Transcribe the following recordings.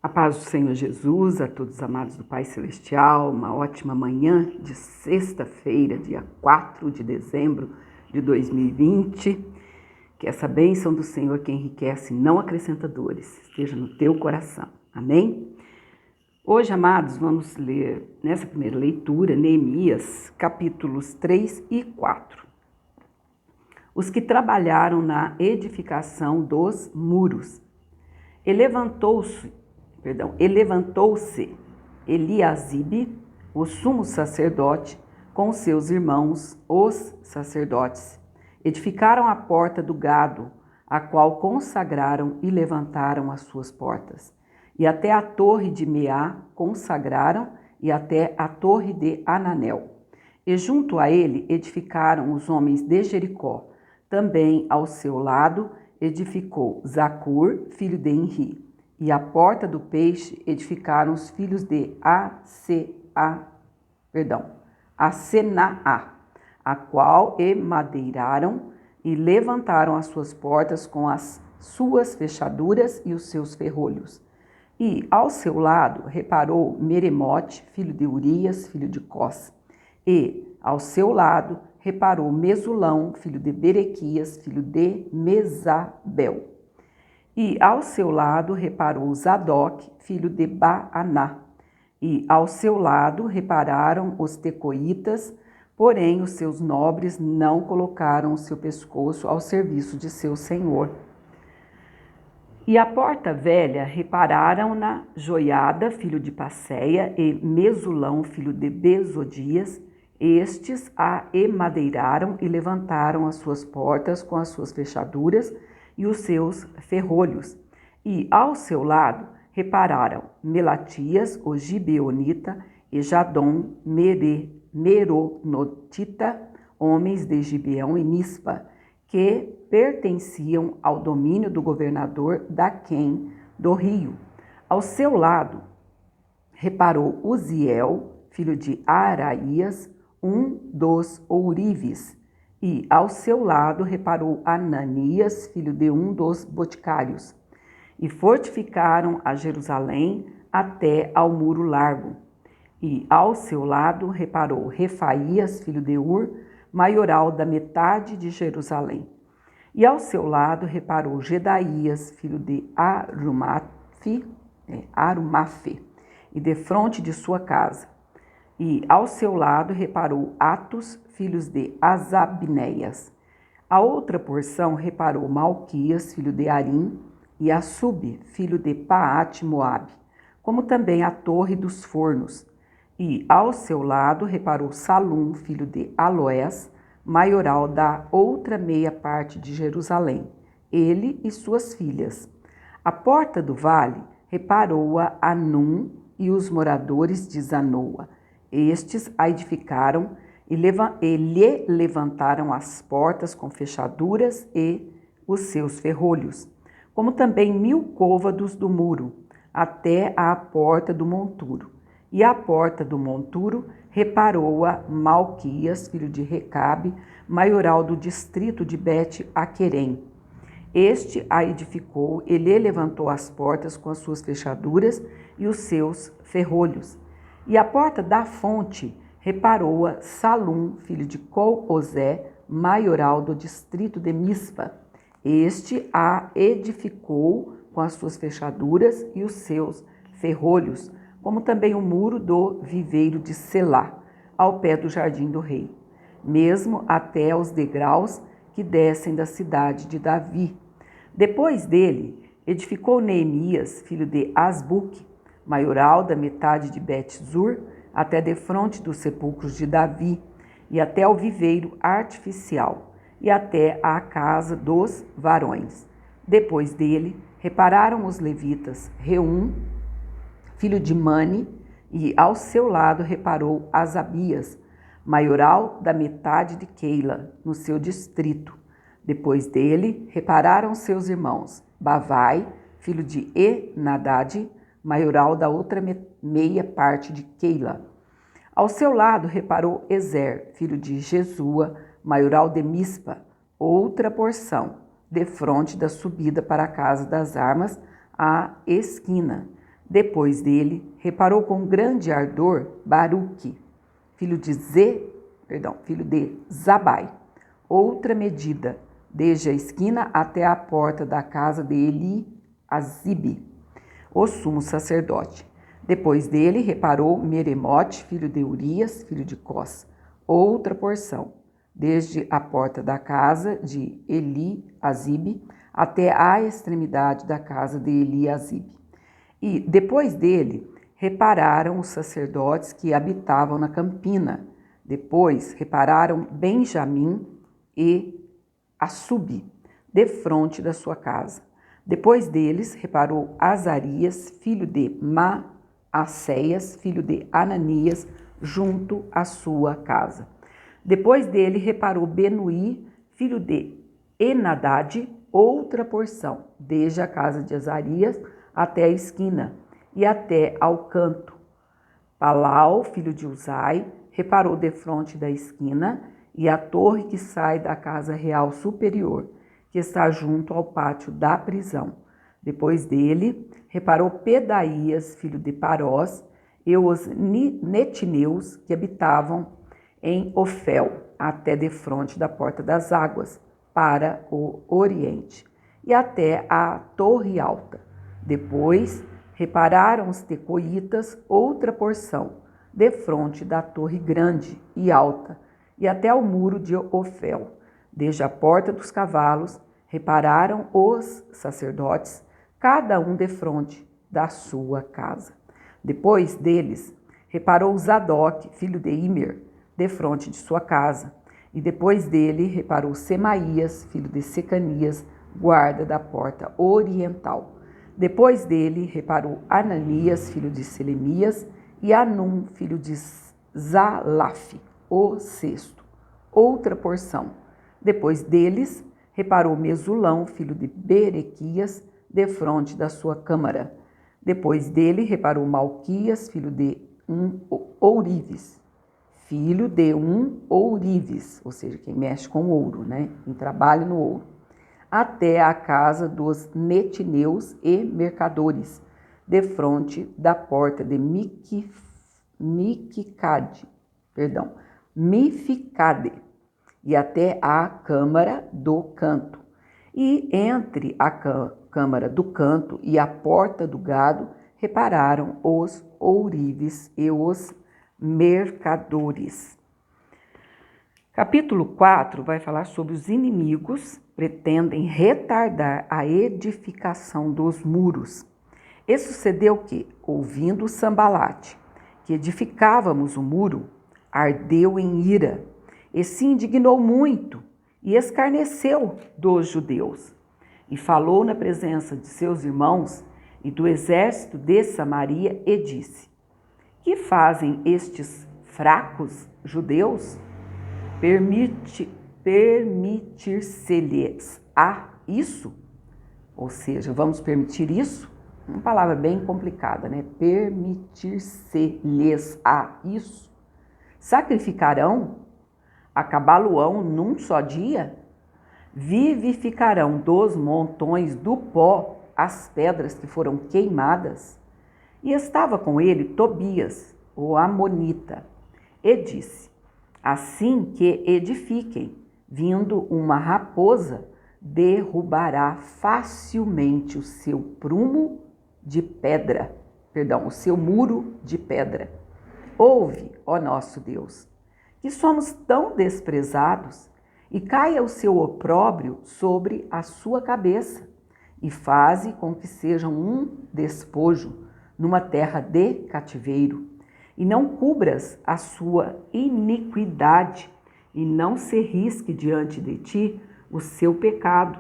A paz do Senhor Jesus, a todos os amados do Pai Celestial, uma ótima manhã de sexta-feira, dia 4 de dezembro de 2020. Que essa bênção do Senhor que enriquece e não acrescenta dores esteja no teu coração. Amém? Hoje, amados, vamos ler nessa primeira leitura Neemias, capítulos 3 e 4. Os que trabalharam na edificação dos muros. E levantou-se Eliasibe, o sumo sacerdote, com seus irmãos, os sacerdotes. Edificaram a porta do gado, a qual consagraram e levantaram as suas portas. E até a torre de Meá consagraram, e até a torre de Ananel. E junto a ele edificaram os homens de Jericó. Também ao seu lado edificou Zacur, filho de Enri. E a porta do peixe edificaram os filhos de Asenaá, a qual emadeiraram e levantaram as suas portas com as suas fechaduras e os seus ferrolhos. E ao seu lado reparou Meremote, filho de Urias, filho de Cós. E ao seu lado reparou Mesulão, filho de Berequias, filho de Mesabel. E ao seu lado reparou Zadok, filho de Baaná. E ao seu lado repararam os tecoitas, porém os seus nobres não colocaram o seu pescoço ao serviço de seu senhor. E a porta velha repararam-na Joiada, filho de Passeia, e Mesulão, filho de Bezodias. Estes a emadeiraram e levantaram as suas portas com as suas fechaduras e os seus ferrolhos. E ao seu lado repararam Melatias, o gibeonita, e Jadom, Meronotita, homens de Gibeão e Mispa, que pertenciam ao domínio do governador Daquém do rio. Ao seu lado reparou Uziel, filho de Araías, um dos ourives. E ao seu lado reparou Ananias, filho de um dos boticários. E fortificaram a Jerusalém até ao muro largo. E ao seu lado reparou Refaías, filho de Ur, maioral da metade de Jerusalém. E ao seu lado reparou Gedaías, filho de Arumafe, e defronte de sua casa. E ao seu lado reparou Atos, filhos de Azabneias. A outra porção reparou Malquias, filho de Arim, e Assub, filho de Paate-Moabe, como também a torre dos fornos. E ao seu lado reparou Salum, filho de Aloés, maioral da outra meia parte de Jerusalém, ele e suas filhas. A porta do vale reparou-a Anum e os moradores de Zanoa. Estes a edificaram e lhe levantaram as portas com fechaduras e os seus ferrolhos, como também 1000 côvados do muro, até à porta do monturo. E a porta do monturo reparou-a Malquias, filho de Recabe, maioral do distrito de Bet-Aquerem. Este a edificou e lhe levantou as portas com as suas fechaduras e os seus ferrolhos. E a porta da fonte reparou-a Salum, filho de Col-Osé, maioral do distrito de Mispa. Este a edificou com as suas fechaduras e os seus ferrolhos, como também o muro do viveiro de Selá, ao pé do jardim do rei, mesmo até aos degraus que descem da cidade de Davi. Depois dele, edificou Neemias, filho de Asbuque, maioral da metade de Bet-Zur, até defronte dos sepulcros de Davi, e até ao viveiro artificial, e até à casa dos varões. Depois dele, repararam os levitas Reum, filho de Mani, e ao seu lado reparou Asabias, maioral da metade de Keila, no seu distrito. Depois dele, repararam seus irmãos Bavai, filho de Enadad, maioral da outra meia parte de Keila. Ao seu lado reparou Ezer, filho de Jesua, maioral de Mispa, outra porção, defronte da subida para a casa das armas, à esquina. Depois dele, reparou com grande ardor Baruque, filho de Zabai, outra medida, desde a esquina até a porta da casa de Eliasibe, o sumo sacerdote. Depois dele, reparou Meremote, filho de Urias, filho de Cós, outra porção, desde a porta da casa de Eliasibe até a extremidade da casa de Eliasibe. E, depois dele, repararam os sacerdotes que habitavam na campina. Depois, repararam Benjamim e Assube, defronte da sua casa. Depois deles, reparou Azarias, filho de Maacéias, filho de Ananias, junto à sua casa. Depois dele, reparou Benuí, filho de Enadade, outra porção, desde a casa de Azarias até a esquina e até ao canto. Palau, filho de Uzai, reparou defronte da esquina e a torre que sai da casa real superior, que está junto ao pátio da prisão. Depois dele, reparou Pedaías, filho de Parós, e os netineus que habitavam em Ofel, até defronte da porta das águas, para o oriente, e até a torre alta. Depois, repararam os tecoitas outra porção, defronte da torre grande e alta, e até o muro de Ofel. Desde a porta dos cavalos, repararam os sacerdotes, cada um defronte da sua casa. Depois deles, reparou Zadok, filho de Imer, defronte de sua casa. E depois dele, reparou Semaías, filho de Secanias, guarda da porta oriental. Depois dele, reparou Ananias, filho de Selemias, e Anum, filho de Zalaf, o sexto, outra porção. Depois deles, reparou Mesulão, filho de Berequias, defronte da sua câmara. Depois dele, reparou Malquias, filho de Ourives, ou seja, quem mexe com ouro, né? Quem trabalha no ouro, até a casa dos netineus e mercadores, defronte da porta de Mificade, e até a câmara do canto. E entre a câmara do canto e a porta do gado, repararam os ourives e os mercadores. Capítulo 4 vai falar sobre os inimigos pretendem retardar a edificação dos muros. E sucedeu que, ouvindo Sambalate, que edificávamos o muro, ardeu em ira, e se indignou muito, e escarneceu dos judeus, e falou na presença de seus irmãos e do exército de Samaria, e disse: que fazem estes fracos judeus? Permitir-se-lhes a isso? Ou seja, vamos permitir isso? Uma palavra bem complicada, né? Permitir-se-lhes a isso? Sacrificarão? Acabá-lo-ão num só dia? Vivificarão dos montões do pó as pedras que foram queimadas? E estava com ele Tobias, o amonita, e disse: assim que edifiquem, vindo uma raposa, derrubará facilmente o seu prumo de pedra, o seu muro de pedra. Ouve, ó nosso Deus, que somos tão desprezados, e caia o seu opróbrio sobre a sua cabeça, e faze com que sejam um despojo numa terra de cativeiro, e não cubras a sua iniquidade, e não se risque diante de ti o seu pecado,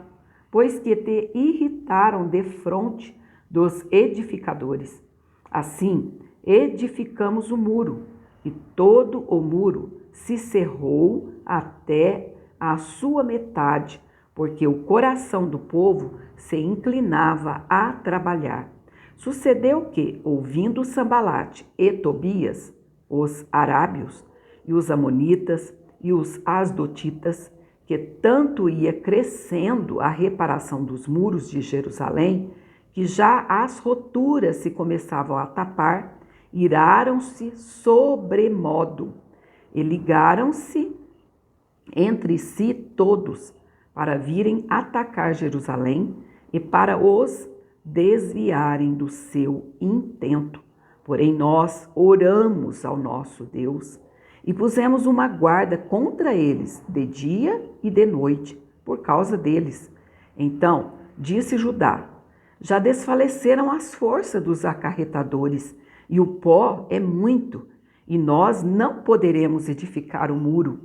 pois que te irritaram defronte dos edificadores. Assim, edificamos o muro, e todo o muro se cerrou até a sua metade, porque o coração do povo se inclinava a trabalhar. Sucedeu que, ouvindo Sambalate e Tobias, os arábios, e os amonitas, e os asdotitas, que tanto ia crescendo a reparação dos muros de Jerusalém, que já as roturas se começavam a tapar, iraram-se sobremodo e ligaram-se entre si todos para virem atacar Jerusalém e para os desviarem do seu intento. Porém, nós oramos ao nosso Deus e pusemos uma guarda contra eles de dia e de noite, por causa deles. Então, disse Judá: já desfaleceram as forças dos acarretadores, e o pó é muito, e nós não poderemos edificar o muro.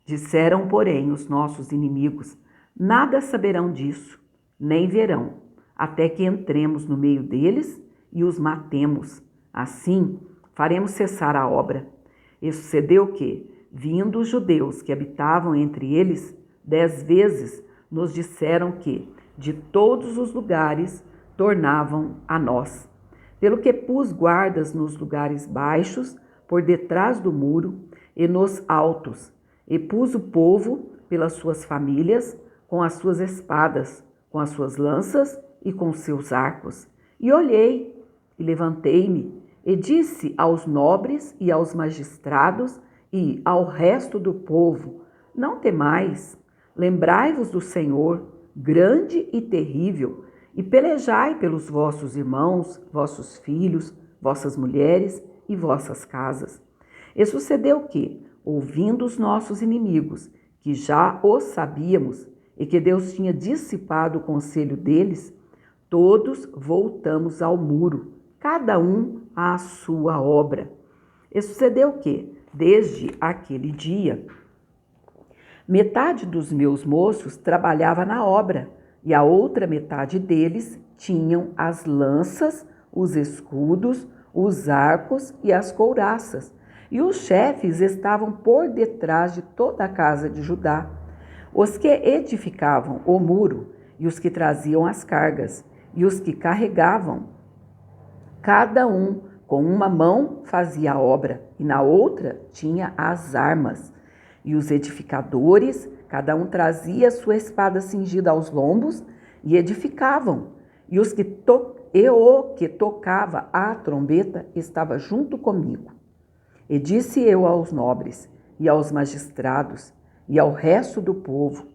Disseram, porém, os nossos inimigos: nada saberão disso, nem verão, até que entremos no meio deles e os matemos. Assim, faremos cessar a obra. E sucedeu que, vindo os judeus que habitavam entre eles, 10 vezes nos disseram que, de todos os lugares, tornavam a nós. Pelo que pus guardas nos lugares baixos, por detrás do muro, e nos altos, e pus o povo pelas suas famílias, com as suas espadas, com as suas lanças e com os seus arcos. E olhei, e levantei-me, e disse aos nobres e aos magistrados e ao resto do povo: não temais, lembrai-vos do Senhor, grande e terrível, e pelejai pelos vossos irmãos, vossos filhos, vossas mulheres e vossas casas. E sucedeu que, ouvindo os nossos inimigos, que já os sabíamos, e que Deus tinha dissipado o conselho deles, todos voltamos ao muro, cada um à sua obra. E sucedeu que, desde aquele dia, metade dos meus moços trabalhava na obra, e a outra metade deles tinham as lanças, os escudos, os arcos e as couraças. E os chefes estavam por detrás de toda a casa de Judá, os que edificavam o muro, e os que traziam as cargas, e os que carregavam. Cada um com uma mão fazia a obra, e na outra tinha as armas. E os edificadores, cada um trazia sua espada cingida aos lombos, e edificavam. E o que tocava a trombeta estava junto comigo. E disse eu aos nobres, e aos magistrados, e ao resto do povo: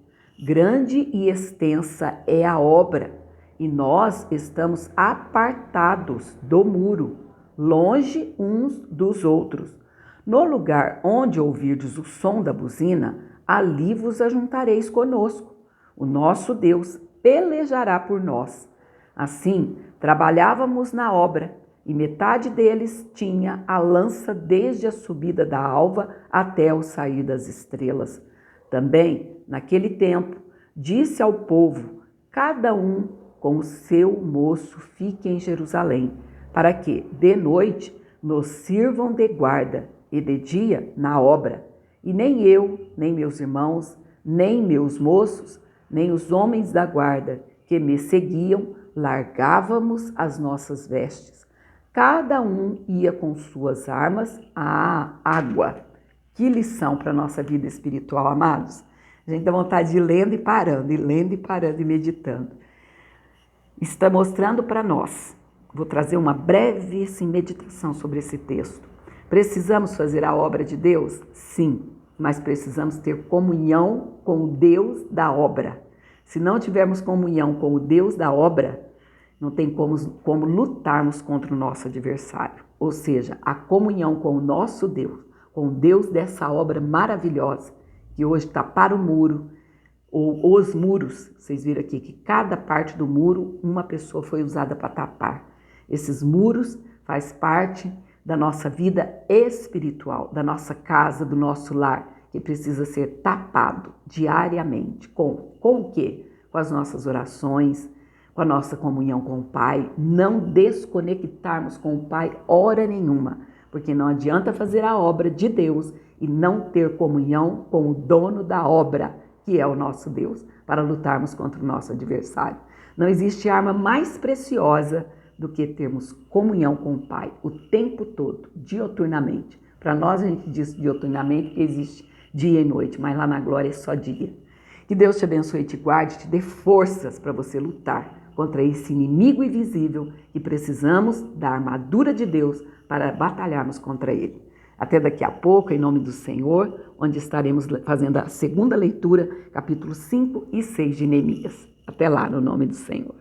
grande e extensa é a obra, e nós estamos apartados do muro, longe uns dos outros. No lugar onde ouvirdes o som da buzina, ali vos ajuntareis conosco. O nosso Deus pelejará por nós. Assim, trabalhávamos na obra, e metade deles tinha a lança desde a subida da alva até o sair das estrelas. Também, naquele tempo, disse ao povo: cada um com o seu moço fique em Jerusalém, para que, de noite, nos sirvam de guarda, e de dia na obra. E nem eu, nem meus irmãos, nem meus moços, nem os homens da guarda que me seguiam, largávamos as nossas vestes. Cada um ia com suas armas à água. Que lição para a nossa vida espiritual, amados. A gente dá vontade de ir lendo e parando, e meditando. Está mostrando para nós. Vou trazer uma breve meditação sobre esse texto. Precisamos fazer a obra de Deus? Sim, mas precisamos ter comunhão com o Deus da obra. Se não tivermos comunhão com o Deus da obra, não tem como lutarmos contra o nosso adversário. Ou seja, a comunhão com o nosso Deus, com o Deus dessa obra maravilhosa, que hoje está para o muro, ou os muros. Vocês viram aqui que cada parte do muro, uma pessoa foi usada para tapar. Esses muros faz parte da nossa vida espiritual, da nossa casa, do nosso lar, que precisa ser tapado diariamente. Com o quê? Com as nossas orações, com a nossa comunhão com o Pai, não desconectarmos com o Pai hora nenhuma, porque não adianta fazer a obra de Deus e não ter comunhão com o dono da obra, que é o nosso Deus, para lutarmos contra o nosso adversário. Não existe arma mais preciosa do que termos comunhão com o Pai o tempo todo, dioturnamente. Para nós a gente diz dioturnamente porque existe dia e noite, mas lá na glória é só dia. Que Deus te abençoe e te guarde, te dê forças para você lutar contra esse inimigo invisível e precisamos da armadura de Deus para batalharmos contra ele. Até daqui a pouco, em nome do Senhor, onde estaremos fazendo a segunda leitura, capítulos 5 e 6 de Neemias. Até lá, no nome do Senhor.